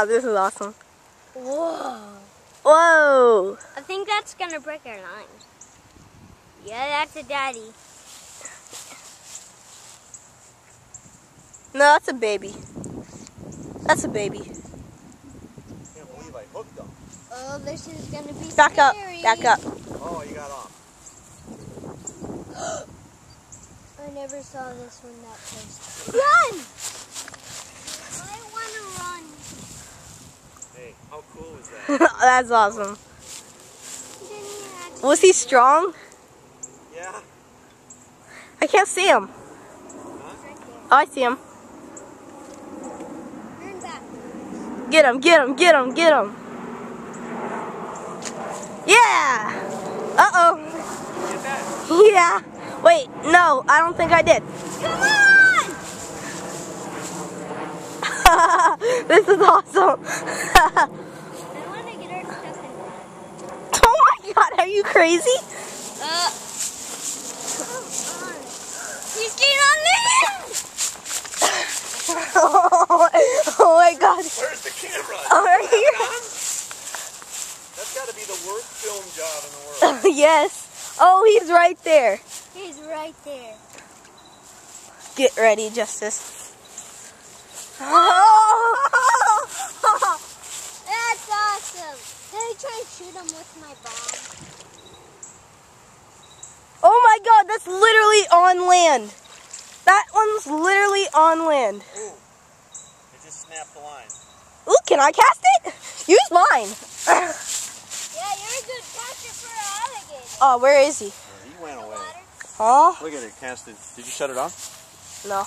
This is awesome. Whoa. Whoa. I think that's gonna break our lines. Yeah, that's a daddy. No, that's a baby. That's a baby. I can't believe I hooked them. Oh, this is gonna be Back scary. up. Back up. Oh, you got off. I never saw this one that close. Run! I wanna run. Hey, how cool is that? That's awesome. Didn't you actually- Was he strong? Yeah. I can't see him. Oh, I see him. Turn back. Get him, get him, get him, get him. Yeah! Uh-oh. Get that? Yeah. Wait, no, I don't think I did. Come on! This is awesome. I wanna get her stuff in that. Oh my god, are you crazy? Come on. He's getting on land! Oh my god. Where's the camera? Over here. That's got to be the worst film job in the world. Yes. Oh, he's right there. He's right there. Get ready, Justice. Oh! That's awesome. Can I try and shoot him with my bomb? Oh my god, that's literally on land. That one's literally on land. Ooh. It just snapped the line. Ooh, can I cast it? Use mine. Yeah, you're a good catcher for an alligator. Oh, where is he? He went away. Oh, Look at it, casted. Did you shut it off? no.